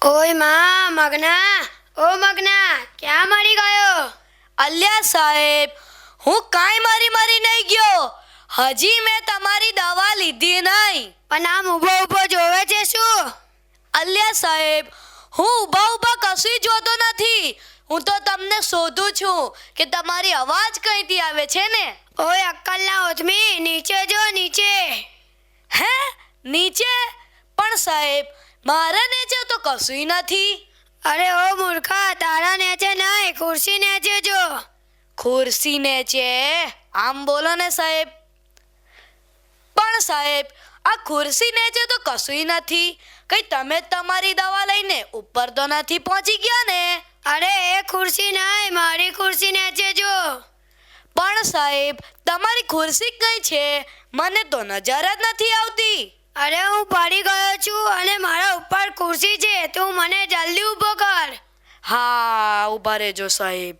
ઓય માં મગના, ઓ મગના, ક્યાં મરી ગયો? અલ્યા સાહેબ, હું કાંઈ મારી નહીં ગયો. હજી મેં તમારી દવા લીધી નહીં. પણ આમ ઊભો ઊભો જોવે છે શું? અલ્યા સાહેબ, હું ઊભા કશું જોતો નથી. હું તો તમને શોધું છું કે તમારી અવાજ કઈથી આવે છે ને. ઓય અક્કલના ઓથમી, નીચે જો નીચે. હે? નીચે? પણ સાહેબ, મારા નીચે તો કશું નથી. અરે ઓ મૂર્ખા, તારા નીચે નહીં, ખુરશી નીચે જો. ખુરશી નીચે? આમ બોલો ને સાહેબ. પણ સાહેબ, આ ખુરશી નીચે તો કશું નથી. કઈ તમે જ તમારી દવા લઈને ઉપર તો નથી પહોંચી ગયા ને? અરે એ ખુરશી નહીં, મારી ખુરશી નીચે જો. પણ સાહેબ, તમારી ખુરશી કઈ છે? મને તો નજર જ નથી આવતી. અરે હું પડી ગયો છું અને મારા ઉપર ખુરશી છે. તું મને જલ્દી ઊભો કર. હા, ઊભા રહેજો સાહેબ.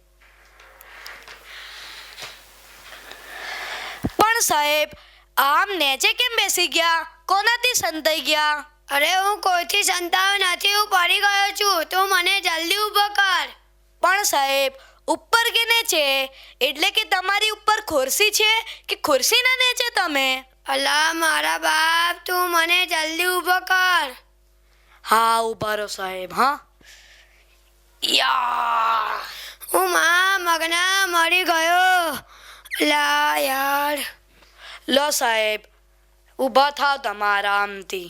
પણ સાહેબ, આમ નેચે કેમ બેસી ગયા? કોનાથી સંતાઈ ગયા? અરે હું કોઈથી સંતાયો નથી, હું પડી ગયો છું. તું મને જલ્દી ઊભો કર. પણ સાહેબ, ઉપર કે નીચે? એટલે કે તમારી ઉપર ખુરશી છે કે ખુરશીના નીચે તમે? અલા મારા બાપ, તું મને જલ્દી ઊભો કર. હા, ઊભા રહો સાહેબ. હા, યા હું માં મગના મરી ગયો. લા યાર. લો સાહેબ, ઊભા થાવ તમારા આમથી.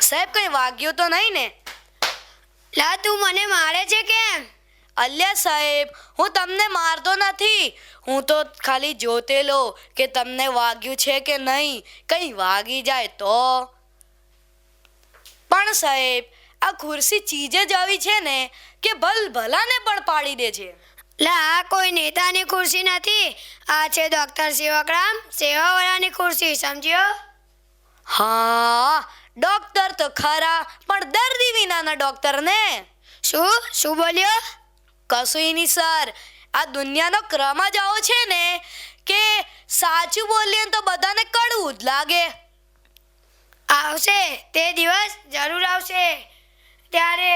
સાહેબ, કઈ વાગ્યું તો નહીં ને? લા તું મને મારે છે કેમ? અલ્યા સાહેબ, હું તમને મારતો નથી. હું તો ખાલી જોતેલો કે તમને વાગ્યું છે કે નહીં. કઈ વાગી જાય તો. પણ સાહેબ, આ ખુરશી ચીજ જ આવી છે ને કે ભલાને પણ પાડી દે છે. લા આ કોઈ નેતાની ખુરશી નથી. આ છે ડોક્ટર સેવકરામ સેવાવાળાની ખુરશી, સમજ્યો? હા, ડોક્ટર તો ખરા, પણ દર્દી વિનાના ડોક્ટર ને. શું બોલ્યો? કશું નહીં સર. આ દુનિયાનો ક્રમ જ આવો છે ને કે સાચું બોલીએ તો બધાને કડવું જ લાગે. આવશે તે દિવસ, જરૂર આવશે. ત્યારે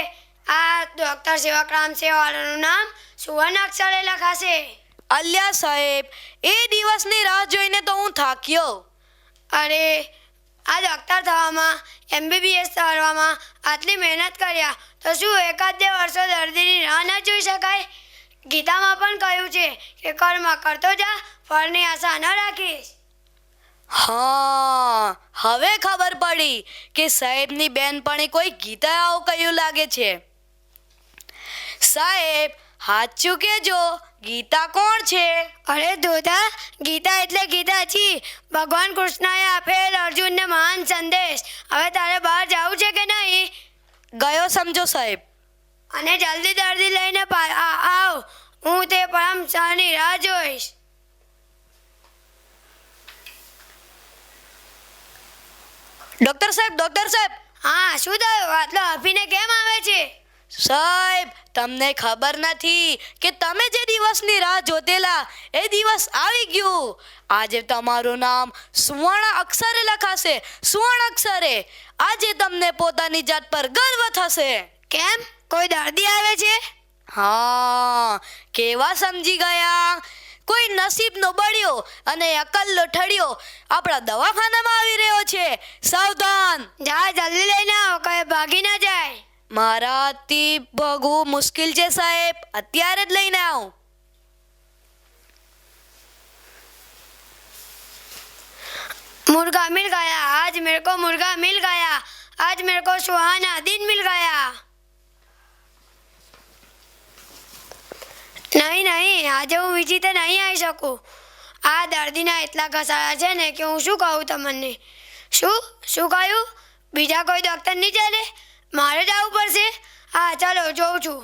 આ ડોક્ટર સેવકરામ સેવાવાળાનું નામ સુવર્ણ અક્ષરે લખાશે. અલ્યા સાહેબ, એ દિવસની રાહ જોઈને તો હું થાક્યો. અરે આ ડૉક્ટર થવામાં, MBBS કરવામાં આટલી મહેનત કર્યા તો શું એકાદ બે વર્ષો દર્દીની રાહ ન જોઈ શકાય? ગીતામાં પણ કહ્યું છે કે કર્મ કરતો જા, ફળની આશા ન રાખીશ. હા, હવે ખબર પડી કે સાહેબની બેનપણી કોઈ ગીતા આવું કહ્યું લાગે છે. સાહેબ, સાચું કહેજો, ગીતા કોણ છે? અરે દોધા, ગીતા એટલે ગીતાજી, ભગવાન કૃષ્ણએ આપેલ અર્જુનને મહાન સંદેશ. હવે તારે બહાર જવું છે કે નહીં? ગયો સમજો સાહેબ. અને જલ્દી દર્દી લઈને આવ. હું તે પરમ શાહની રાહ જોઈશ. ડોક્ટર સાહેબ. હા, શું થયું? આટલો હફીને કેમ આવે છે? સાહેબ, તમને ખબર નથી કે તમે જે દિવસની રાહ જોતેલા એ દિવસ આવી ગયું. આજે તમારું નામ સુવર્ણ અક્ષરે લખાશે. સુવર્ણ અક્ષરે. આજે તમને પોતાની જાત પર ગર્વ થશે. કેમ? કોઈ દર્દી આવે છે? હા, કેવા સમજી ગયા? કોઈ નસીબનો બળ્યો અને અકલનો ઠળ્યો આપણા દવાખાનામાં આવી રહ્યો છે. સાવધાન. જા જલ્દી લઈને આવો, કઈ ભાગી ના જાય. મારાથી ભાગવું મુશ્કેલ છે સાહેબ. અત્યારે જ લઈને આવું. मुर्गा मिल गया, आज मेरे को मुर्गा मिल गया, आज मेरे को सुहाना दिन मिल गया. નહીં, આજે હું વિજિતે નહીં આવી શકું. આ દર્દીના એટલા ઘસારા છે ને કે હું શું કહું તમને. શું કહ્યું? બીજા કોઈ ડૉક્ટર નહીં ચાલે? મારે જવું પડશે. હા ચાલો, જોઉં છું.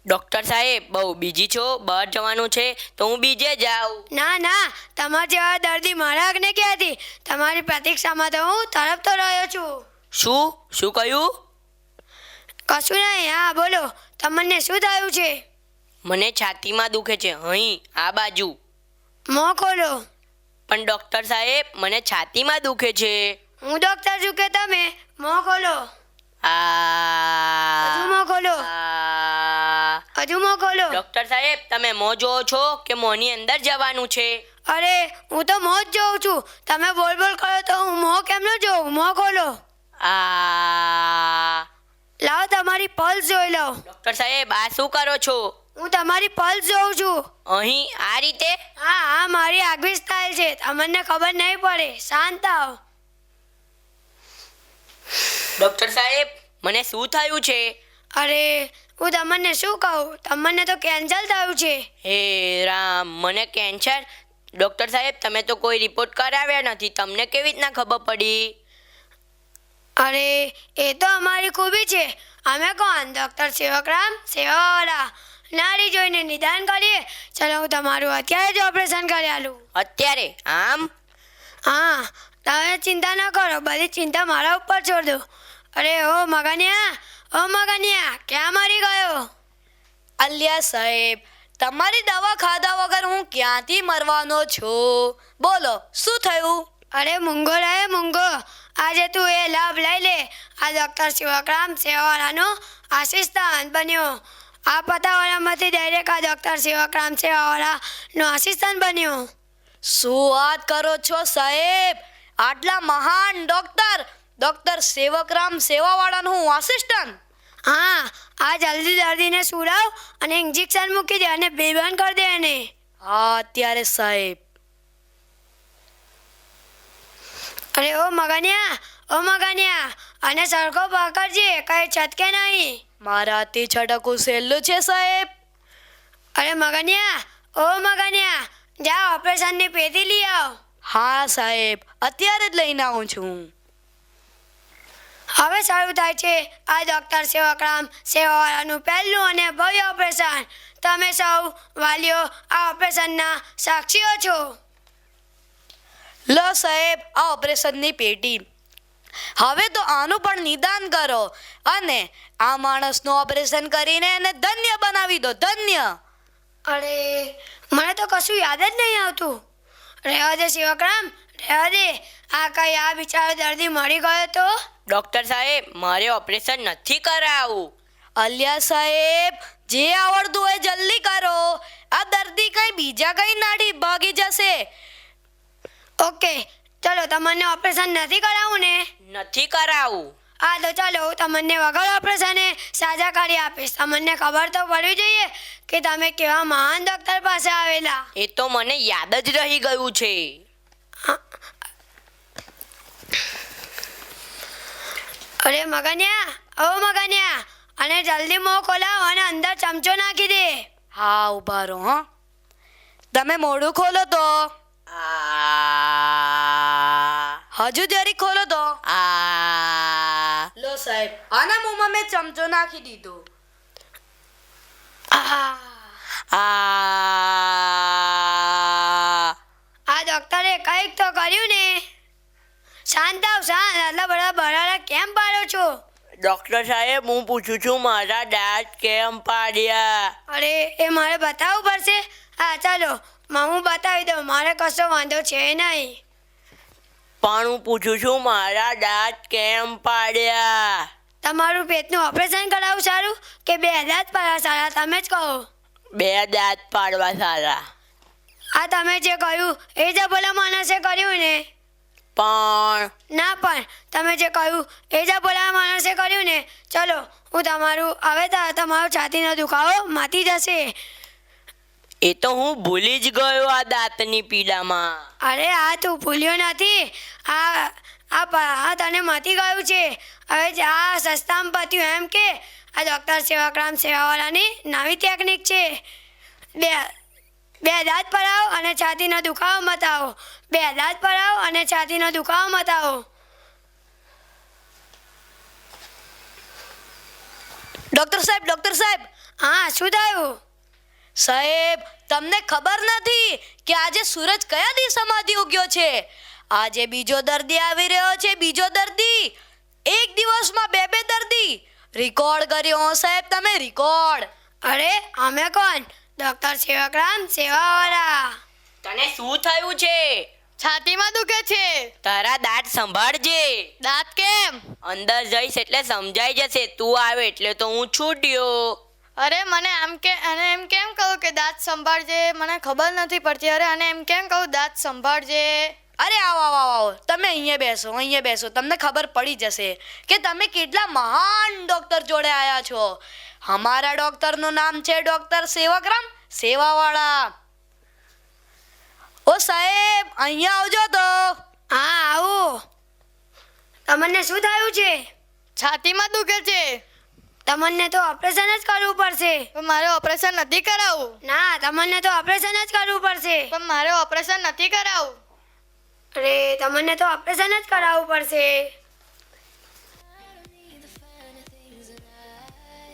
ડૉક્ટર સાહેબ, બહુ બીજી છો? બહાર જવાનું છે તો હું બીજે જાઉં. ના, તમારા જેવા દર્દી મારા આગને ક્યાંથી? તમારી પ્રતીક્ષામાં તો હું તડપતો રહ્યો છું. શું કહ્યું? કશું નહીં. હા બોલો, તમને શું થયું છે? મને છાતીમાં દુખે છે, અહીં આ બાજુ. મોં ખોલો. પણ ડૉક્ટર સાહેબ, મને છાતીમાં દુખે છે. હું ડૉક્ટર છું કે તમે? મોં ખોલો. આ અરે ડૉક્ટર સાહેબ, મોં ખોલો. પણ ડૉક્ટર સાહેબ, મને છાતીમાં દુખે છે. હું ડૉક્ટર છું કે તમે? મોં ખોલો. આ. હું ડૉક્ટર છું કે તમે? મોં ખોલો. ડોક્ટર સાહેબ તમે મોં જોવો છો કે મોંની અંદર જવાનું છે? અરે હું તો મોં જ જોઉં છું. તમે બોલ બોલ કરો તો હું મોં કેમ ન જોઉં? મોં ખોલો. આ લાવો તમારી પલ્સ જોઈ લો. ડોક્ટર સાહેબ આ શું કરો છો? હું તમારી પલ્સ જોઉં છું. અહીં આ રીતે? હા હા મારી આગવી સ્ટાઇલ છે. તમને ખબર નહીં પડે. શાંત થાઓ. ડોક્ટર સાહેબ મને શું થયું છે? અરે હું તમને શું કહું? તમને તો કેન્સર થયું છે. હે રામ, મને કેન્સર? ડોક્ટર સાહેબ તમે તો કોઈ રિપોર્ટ કરાવ્યા નથી, તમને કેવી રીતના ખબર પડી? અરે એ તો અમારી ખૂબી છે. અમે કોણ? ડૉક્ટર સેવકરામ સેવાવાળા. નારી જોઈને નિદાન કરીએ. ચલો હું તમારું અત્યારે જ ઓપરેશન કરી આલું. અત્યારે? આમ? હા તમે ચિંતા ન કરો. બધી ચિંતા મારા ઉપર છોડ દો. અરે ઓ મગનિયા ક્યાં મરી ગયો? અલ્યા સાહેબ, તમારી દવા ખાધા વગર હું ક્યાંથી મરવાનો છું? બોલો શું થયું? અરે મૂંગો રહે મૂંગો. આજે તું એ લાભ લઈ લે. આ ડૉક્ટર શિવકરામ સેવાવાળાનો આસિસ્ટન્ટ બન્યો. આ પતાવાળામાંથી ડાયરેક્ટ આ ડૉક્ટર શિવકરામ સેવાવાળાનો આસિસ્ટન્ટ બન્યો. શું વાત કરો છો સાહેબ? આટલા મહાન ડોક્ટર સેવકરામ સેવાવાળાનું હું આસિસ્ટન્ટ? હા આ જલ્દી દર્દીને સુરાવ અને ઇન્જેક્શન મૂકી દે અને બેભાન કરી દે એને. હા અત્યારે સાહેબ. અરે ઓ મગનિયા અને સરખો પકડજે, કઈ છટકે નહીં. મારાથી છટકવું સહેલું છે સાહેબ. અરે મગનિયા જા ઓપરેશનની પેટી લઈ આવ. હા સાહેબ, અત્યારે જ લઈને આવું છું. હવે શરૂ થાય છે આ ડૉક્ટર સેવકરામ સેવાવાળાનું પહેલું અને ભવ્ય ઓપરેશન. તમે સૌ વાલીઓ આ ઓપરેશનના સાક્ષીઓ છો. લો સાહેબ આ ઓપરેશનની પેટી. હવે તો આનું પણ નિદાન કરો અને આ માણસનું ઓપરેશન કરીને એને ધન્ય બનાવી દો. ધન્ય. અરે મને તો કશું યાદ જ નહીં આવતું. રહેવા દે શિવકરામ, રહેવા દે. આ બિચારો દર્દી મરી ગયો તો? ડોક્ટર સાહેબ મારે ઓપરેશન નથી કરાવવું. અલ્યા સાહેબ, જે આવડતું હોય જલ્દી કરો. આ દર્દી કઈ બીજા કઈ નાડી ભાગી જશે. ઓકે ચલો તમને ઓપરેશન નથી કરાવવું ને? નથી કરાવવું. હા તો ચાલો હું તમને વગર ઓપરેશને સાજા કરી આપીશ. તમને ખબર તો પડવી જોઈએ કે તમે કેવા મહાન ડૉક્ટર પાસે આવેલા. એ તો મને યાદ જ રહી ગયું છે. અરે મગનિયા અને જલ્દી મોં ખોલાવ અને અંદર ચમચો નાખી દે. હા ઉભા રહો. હા તમે મોઢું ખોલો તો. આ હજુ જરી ખોલો તો. આ લો સાહેબ આના મોંમાં મેં ચમચો નાખી દીધો. આ ડૉક્ટરે કંઈક તો કર્યું ને. શાંત આટલા બધા બરાડા કેમ પાડો છો? ડોક્ટર સાહેબ હું પૂછું છું મારા દાંત કેમ પાડ્યા? અરે એ મારે બતાવવું પડશે. હા ચાલો હું બતાવી દઉં. મારે કશો વાંધો છે નહીં. પણ હું પૂછું છું મારા દાંત કેમ પાડ્યા? તમારું પેટનું ઓપરેશન કરાવવું સારું કે 2 દાંત પાડવા સારા? તમે જ કહો. 2 દાંત પાડવા સારા. આ તમે જે કહ્યું એ જ ભલા માણસે કર્યું ને? પણ તમે જે કહ્યું એ જ ભલા માણસે કર્યું ને? ચલો હું તમારો છાતીનો દુખાવો માથી જશે. એ તો હું ભૂલી જ ગયો આ દાંતની પીડામાં. અરે આ તું ભૂલ્યો નથી. આ તને મથી ગયું છે. હવે આ સસ્તામાં પત્યું એમ કે આ ડૉક્ટર સેવકરામ સેવાવાળાની નવી ટેકનિક છે. બે દાંત પડાવો અને છાતીનો દુખાવો મટાવો. 2 દાંત પડાવો અને છાતીનો દુખાવો મટાવો. ડોક્ટર સાહેબ. હા શું થયું? સાહેબ તમને ખબર નથી કે આજે સૂરજ કયા દિશામાંથી ઉગ્યો છે? આજે બીજો દર્દી આવી રહ્યો છે. બીજો દર્દી. એક દિવસમાં 2 દર્દી. રેકોર્ડ કર્યો સાહેબ તમે, રેકોર્ડ. અરે અમે કોણ? ડૉક્ટર સેવકરામ સેવાવાળા. તને શું થયું છે? છાતીમાં દુખે છે. તારા દાંત સંભાળજે. દાંત કેમ? અંદર જઈશ એટલે સમજાઈ જશે. તું આવે એટલે તો હું છૂટ્યો. અરે મને એમ કેમ કહું કે દાંત સંભાળજે, મને ખબર નથી પડતી. અરે અને એમ કેમ કહું દાંત સંભાળજે. અરે આવો આવો આવો, તમે અહીંયા બેસો, તમને ખબર પડી જશે કે તમે કેટલા મહાન ડોક્ટર જોડે આવ્યા છો. અમારા ડોક્ટરનું નામ છે ડોક્ટર સેવકરામ સેવાવાળા. ઓ સાહેબ, અહીંયા આવજો તો. હા આવો. તમને શું થયું છે? છાતીમાં દુખે છે. તમને તો ઓપરેશન જ કરવું પડશે. પણ મારે ઓપરેશન નથી કરાવવું. ના, તમને તો ઓપરેશન જ કરવું પડશે. પણ મારે ઓપરેશન નથી કરાવવું. અરે તમને તો ઓપરેશન જ કરાવવું પડશે.